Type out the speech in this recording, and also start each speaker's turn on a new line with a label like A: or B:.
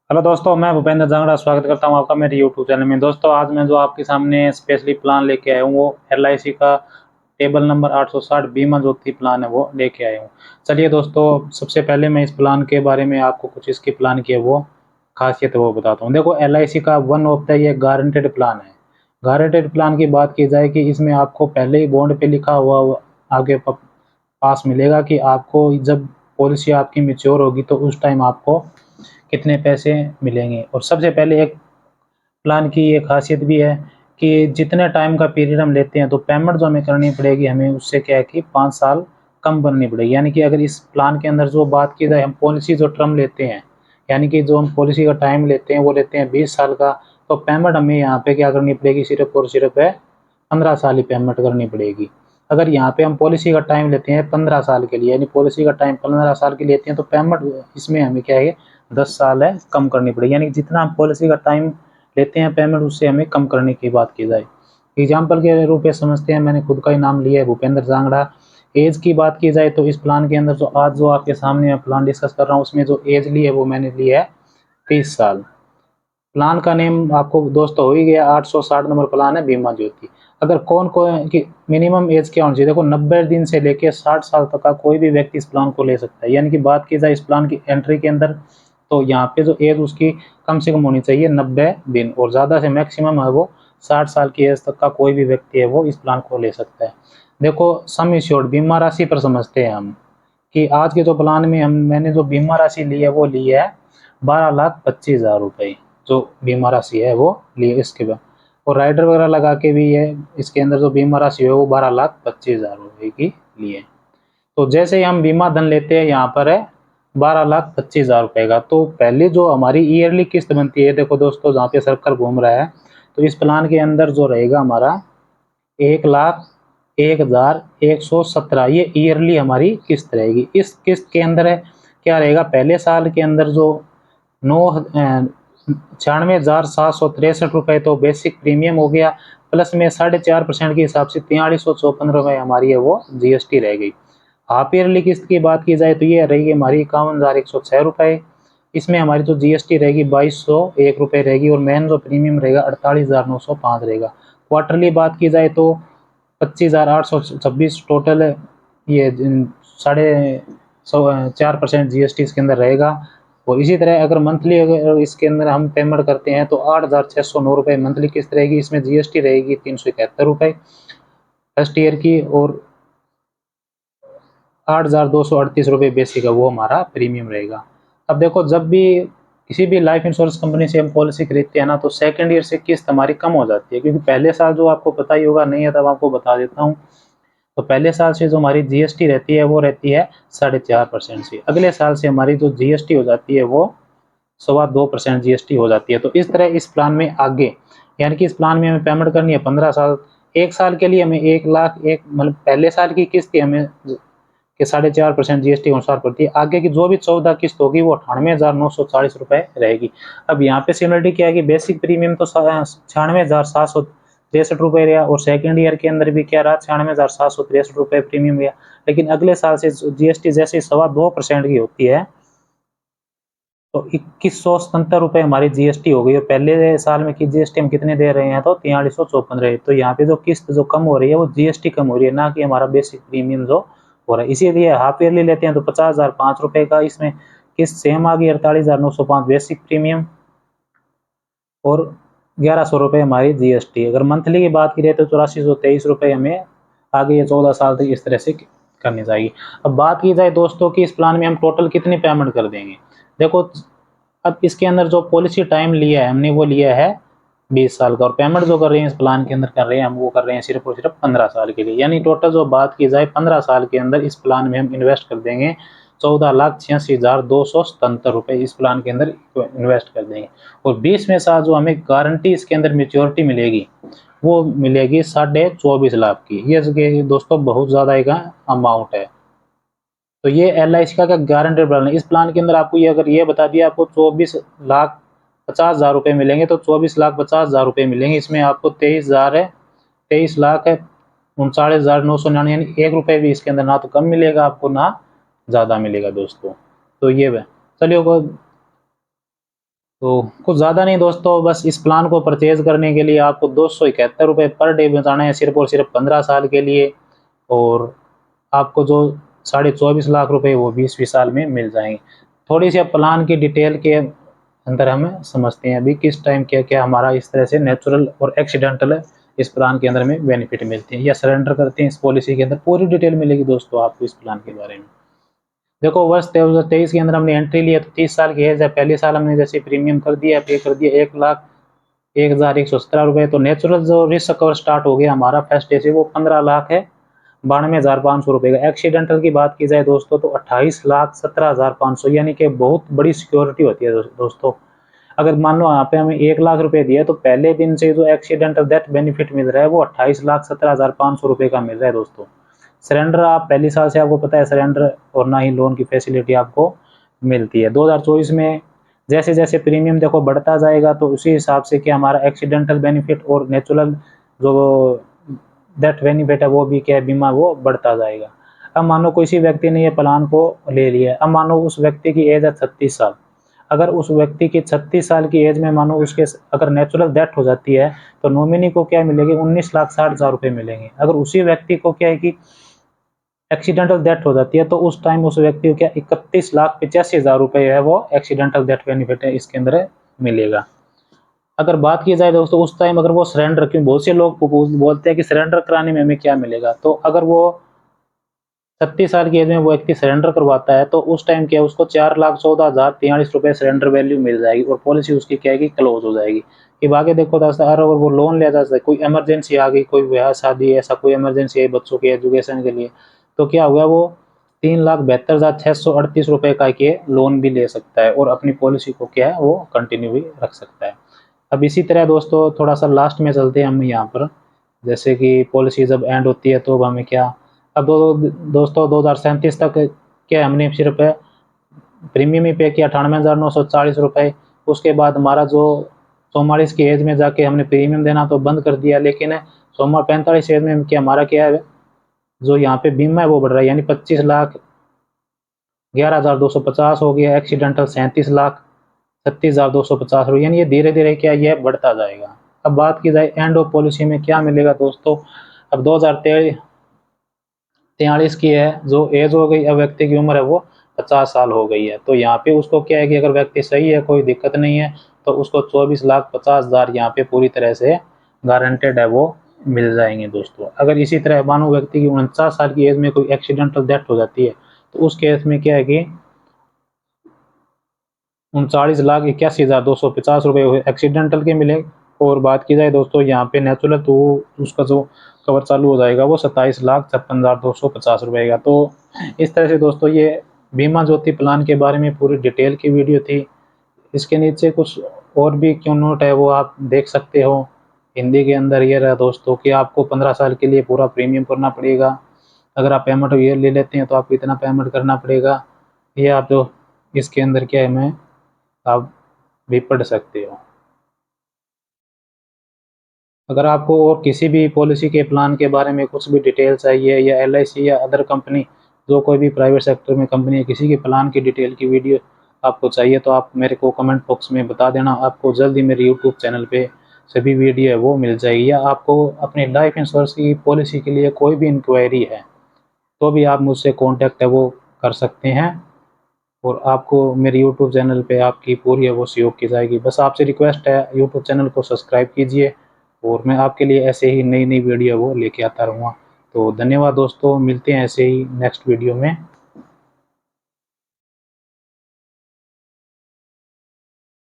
A: Hello दोस्तों, मैं भूपेंद्र जांगड़ा स्वागत करता हूं आपका मेरे यूट्यूब चैनल में। दोस्तों, आज मैं जो आपके सामने स्पेशली प्लान लेके आया हूं वो एलआईसी का टेबल नंबर 860 बीमा ज्योति प्लान है वो लेके आया हूं। चलिए दोस्तों, सबसे पहले मैं इस प्लान के बारे में आपको कुछ इसकी प्लान की है वो खासियत है वो बताता हूँ। देखो, एलआईसी का वन ऑफ द ये गारंटेड प्लान है। गारंटेड प्लान की बात की जाए कि इसमें आपको पहले ही बॉन्ड पे लिखा हुआ आगे पास मिलेगा कि आपको जब पॉलिसी आपकी मैच्योर होगी तो उस टाइम आपको कितने पैसे मिलेंगे। और सबसे पहले एक प्लान की ये खासियत भी है कि जितने टाइम का पीरियड हम लेते हैं तो पेमेंट जो हमें करनी पड़ेगी, हमें उससे क्या है कि 5 साल कम करनी पड़ेगी। यानी कि अगर इस प्लान के अंदर जो बात की जाए, हम पॉलिसी जो टर्म लेते हैं, यानी कि जो हम पॉलिसी का टाइम लेते हैं वो लेते हैं 20 साल का, तो पेमेंट हमें यहाँ पे क्या करनी पड़ेगी, सिर्फ और सिर्फ है 15 साल ही पेमेंट करनी पड़ेगी। अगर यहाँ पे हम पॉलिसी का टाइम लेते हैं 15 साल के लिए, यानी पॉलिसी का टाइम 15 साल के लिए लेते हैं, तो पेमेंट इसमें हमें क्या है 10 साल है कम करनी पड़ेगी। यानी कि जितना हम पॉलिसी का टाइम लेते हैं पेमेंट, उससे हमें कम करने की बात की जाए। एग्जाम्पल के रूप में समझते हैं, मैंने खुद का ही नाम लिया है, भूपेंद्र जांगड़ा। एज की बात की जाए तो इस प्लान के अंदर जो आज जो आपके सामने मैं प्लान डिस्कस कर रहा हूँ उसमें जो एज ली है वो मैंने ली है 30 साल। प्लान का नेम आपको दोस्तों हो ही गया, 860 नंबर प्लान है बीमा ज्योति। अगर कौन कौन की मिनिमम एज क्या होनी चाहिए, देखो 90 दिन से लेकर 60 साल तक का कोई भी व्यक्ति इस प्लान को ले सकता है। यानी कि बात की जाए इस प्लान की एंट्री के अंदर, तो यहाँ पे जो एज उसकी कम से कम होनी चाहिए 90 दिन, और ज़्यादा से मैक्सिमम है वो 60 साल की एज तक का कोई भी व्यक्ति है वो इस प्लान को ले सकता है। देखो, सम इंश्योर्ड बीमा राशि पर समझते हैं हम कि आज के जो प्लान में मैंने जो बीमा राशि ली है वो ली है 12,25,000 रुपये। जो बीमा राशि है वो ली है इसके बाद, और राइडर वगैरह लगा के भी है इसके अंदर जो बीमा राशि है वो 12,25,000 रुपये की ली है। तो जैसे ही हम बीमा धन लेते हैं, यहाँ पर है 12,25,000 रुपये का, तो पहले जो हमारी ईयरली किस्त बनती है, देखो दोस्तों जहाँ पे सर्कल घूम रहा है, तो इस प्लान के अंदर जो रहेगा हमारा 1,01,117, ये ईयरली हमारी किस्त रहेगी। इस किस्त के अंदर है क्या रहेगा, पहले साल के अंदर जो 96,763 रुपये तो बेसिक प्रीमियम हो गया, प्लस में 4.5% के हिसाब से 4,354 रुपये हमारी है वो जीएसटी रह गई। हाफ ईयरली किस्त की बात की जाए तो ये रहेगी हमारी 51,106 रुपये। इसमें हमारी जो जीएसटी रहेगी 2,201 रुपये रहेगी, और मेन जो प्रीमियम रहेगा 48,905 रहेगा। क्वार्टरली बात की जाए तो 25,826 टोटल है। ये साढ़े 4% जीएसटी इसके अंदर रहेगा। और इसी तरह अगर मंथली अगर इसके अंदर हम पेमेंट करते हैं तो 8,609 रुपये मंथली किस्त रहेगी। इसमें जीएसटी रहेगी 371 रुपये फर्स्ट ईयर की, और 8,238 रुपये बेसिक है वो हमारा प्रीमियम रहेगा। अब देखो, जब भी किसी भी लाइफ इंश्योरेंस कंपनी से हम पॉलिसी खरीदते हैं ना, तो सेकंड ईयर से किस्त हमारी कम हो जाती है, क्योंकि पहले साल जो आपको पता ही होगा, नहीं है तब आपको बता देता हूँ। तो पहले साल से जो हमारी जीएसटी रहती है वो रहती है 4.5% से, अगले साल से हमारी जो जीएसटी हो जाती है वो 2.25% जीएसटी हो जाती है। तो इस तरह इस प्लान में आगे, यानी कि इस प्लान में हमें पेमेंट करनी है 15 साल। एक साल के लिए हमें 1,00,000 एक मतलब पहले साल की किस्त हमें कि 4.5% जीएसटी अनुसार पड़ती है। आगे की जो भी 14 किस्त होगी वो 98,940 रुपये रहेगी। अब यहाँ पे सिमिलरिटी क्या है कि बेसिक प्रीमियम तो 96,763 रुपये रहा, और सेकंड ईयर के अंदर भी क्या रहा 96,763 रुपये प्रीमियम रहा। लेकिन अगले साल से जीएसटी जैसे 2.25% की होती है, तो 2,177 रुपये हमारी जीएसटी हो गई, और पहले साल में की जीएसटी हम कितने दे रहे हैं, तो 4,354 रहे। तो यहाँ पे जो किस्त जो कम हो रही है वो जीएसटी कम हो रही है, ना कि हमारा बेसिक प्रीमियम जो हो रहा है। इसीलिए हाफ ईयरली लेते हैं तो 50,005 रुपये का इसमें किस्त सेम आ गई, 48,905 बेसिक प्रीमियम, और 1,100 रुपये हमारी जीएसटी। अगर मंथली की बात करें तो 84,123 रुपये हमें आगे ये 14 साल तक इस तरह से करनी चाहिए। अब बात की जाए दोस्तों कि इस प्लान में हम टोटल कितनी पेमेंट कर देंगे। देखो, अब इसके अंदर जो पॉलिसी टाइम लिया है हमने वो लिया है 20 साल का, और पेमेंट जो कर रहे हैं इस प्लान के अंदर कर रहे हैं हम वो कर रहे हैं सिर्फ और सिर्फ 15 साल के लिए। यानी टोटल जो बात की जाए 15 साल के अंदर इस प्लान में हम इन्वेस्ट कर देंगे 14,86,277 रुपये इस प्लान के अंदर इन्वेस्ट कर देंगे। और 20वें साल जो हमें गारंटी इसके अंदर मेच्योरिटी मिलेगी वो मिलेगी 24.5 लाख की। ये दोस्तों बहुत ज़्यादा एक अमाउंट है। तो ये LIC का गारंटेड प्लान है। इस प्लान के अंदर आपको ये अगर ये बता दिया आपको 24,50,000 रुपये मिलेंगे, तो 24,50,000 रुपये मिलेंगे। इसमें आपको 23,000 है, 23 लाख है 39,999, यानी 1 रुपये भी इसके अंदर ना तो कम मिलेगा आपको ना ज़्यादा मिलेगा दोस्तों। तो ये चलिए तो कुछ ज़्यादा नहीं दोस्तों, बस इस प्लान को परचेज़ करने के लिए आपको 271 रुपये पर डे बचाना है सिर्फ़ और सिर्फ 15 साल के लिए। और आपको जो 24.5 लाख रुपए वो 20 साल में मिल जाएंगे। थोड़ी सी अब प्लान की डिटेल के अंदर हमें समझते हैं अभी किस टाइम क्या क्या हमारा इस तरह से नेचुरल और एक्सीडेंटल इस प्लान के अंदर में बेनिफिट मिलते हैं या सरेंडर करते हैं। इस पॉलिसी के अंदर पूरी डिटेल मिलेगी दोस्तों आपको इस प्लान के बारे में। देखो वर्ष 2023 के अंदर हमने एंट्री लिया तो 30 साल की एज है। पहले साल हमने जैसे प्रीमियम कर दिया, पे कर दिया 1,01,117 रुपये। तो नेचुरल जो रिस्क कवर स्टार्ट हो गया हमारा फर्स्ट डे से वो 15 लाख है 92,500 रुपये का। एक्सीडेंटल की बात की जाए दोस्तों तो 28,17,500, यानी कि बहुत बड़ी सिक्योरिटी होती है दोस्तों। अगर मान लो यहाँ पे हमें 1 लाख रुपए दिए तो पहले दिन से जो एक्सीडेंटल डेथ बेनिफिट मिल रहा है वो 28,17,500 रुपये का मिल रहा है दोस्तों। सरेंडर आप पहली साल से आपको पता है सरेंडर और ना ही लोन की फैसिलिटी आपको मिलती है। 2024 में जैसे जैसे प्रीमियम देखो बढ़ता जाएगा तो उसी हिसाब से क्या हमारा एक्सीडेंटल बेनिफिट और नेचुरल जो डेथ बेनिफिट है वो भी क्या है बीमा वो बढ़ता जाएगा। अब मानो किसी व्यक्ति ने ये प्लान को ले लिया है, अब मानो उस व्यक्ति की एज है 36 साल। अगर उस व्यक्ति की 36 साल की एज में मानो उसके अगर नेचुरल डेथ हो जाती है तो नॉमिनी को क्या मिलेगी 19,60,000 रुपये मिलेंगे। अगर उसी व्यक्ति को क्या है कि एक्सीडेंटल डेथ हो जाती है तो उस टाइम उस व्यक्ति को क्या 31,85,000 रुपये है वो एक्सीडेंटल डेथ बेनिफिट है इसके अंदर मिलेगा। अगर बात की जाए दोस्तों उस टाइम अगर वो सरेंडर, क्यों बहुत से लोग बोलते हैं कि सरेंडर कराने में हमें क्या मिलेगा, तो अगर वो 36 साल की एज में वो व्यक्ति सरेंडर करवाता है तो उस टाइम क्या उसको 4,14,043 रुपये सरेंडर वैल्यू मिल जाएगी और पॉलिसी उसकी क्या है कि क्लोज हो जाएगी। कि आगे देखो दोस्तों अगर वो लोन लिया जाता है, कोई इमरजेंसी आ गई, कोई ब्याह शादी ऐसा कोई इमरजेंसी आई बच्चों के एजुकेशन के लिए, तो क्या हुआ वो 3,72,638 रुपये का के लोन भी ले सकता है और अपनी पॉलिसी को क्या है वो कंटिन्यू भी रख सकता है। अब इसी तरह दोस्तों थोड़ा सा लास्ट में चलते हैं हम यहाँ पर, जैसे कि पॉलिसी जब एंड होती है तो हमें क्या, अब दोस्तों 2037 तक क्या हमने सिर्फ प्रीमियम ही पे किया 98,940 रुपये। उसके बाद हमारा जो 44 की एज में जाके हमने प्रीमियम देना तो बंद कर दिया, लेकिन 45 एज में क्या हमारा क्या है जो यहाँ पे बीमा है वो बढ़ रहा है, यानी 25,11,250 हो गया। एक्सीडेंटल 37,36,250 रुपये, यानी ये धीरे धीरे क्या ये बढ़ता जाएगा। अब बात की जाए एंड ऑफ पॉलिसी में क्या मिलेगा दोस्तों, अब 2043 की है जो एज हो गई, अब व्यक्ति की उम्र है वो 50 साल हो गई है। तो यहाँ पे उसको क्या है कि अगर व्यक्ति सही है कोई दिक्कत नहीं है तो उसको 24,50,000 यहाँ पे पूरी तरह से गारंटेड है वो मिल जाएंगे दोस्तों। अगर इसी तरह मानो व्यक्ति की 49 साल की एज में कोई एक्सीडेंटल डेथ हो जाती है तो उस केस में क्या है कि 39,81,250 रुपये एक्सीडेंटल के मिले। और बात की जाए दोस्तों यहाँ पे नेचुरल तो उसका जो कवर चालू हो जाएगा वो 27,56,250 रुपये का। तो इस तरह से दोस्तों ये बीमा ज्योति प्लान के बारे में पूरी डिटेल की वीडियो थी। इसके नीचे कुछ और भी क्यों नोट है वो आप देख सकते हो। हिंदी के अंदर ये रहा दोस्तों कि आपको 15 साल के लिए पूरा प्रीमियम करना पड़ेगा। अगर आप पेमेंट ये ले लेते हैं तो आपको इतना पेमेंट करना पड़ेगा। ये आप जो इसके अंदर क्या है मैं आप भी पढ़ सकते हो। अगर आपको और किसी भी पॉलिसी के प्लान के बारे में कुछ भी डिटेल चाहिए या एलआईसी या अदर कंपनी जो कोई भी प्राइवेट सेक्टर में कंपनी है किसी के प्लान की डिटेल की वीडियो आपको चाहिए तो आप मेरे को कमेंट बॉक्स में बता देना। आपको जल्दी मेरे यूट्यूब चैनल पे सभी वीडियो है वो मिल जाएगी। या आपको अपनी लाइफ इंश्योरेंस की पॉलिसी के लिए कोई भी इंक्वायरी है तो भी आप मुझसे कॉन्टैक्ट है वो कर सकते हैं और आपको मेरे यूट्यूब चैनल पे आपकी पूरी है वो सहयोग की जाएगी। बस आपसे रिक्वेस्ट है यूट्यूब चैनल को सब्सक्राइब कीजिए और मैं आपके लिए ऐसे ही नई नई वीडियो वो लेके आता रहूँगा। तो धन्यवाद दोस्तों, मिलते हैं ऐसे ही नेक्स्ट वीडियो में।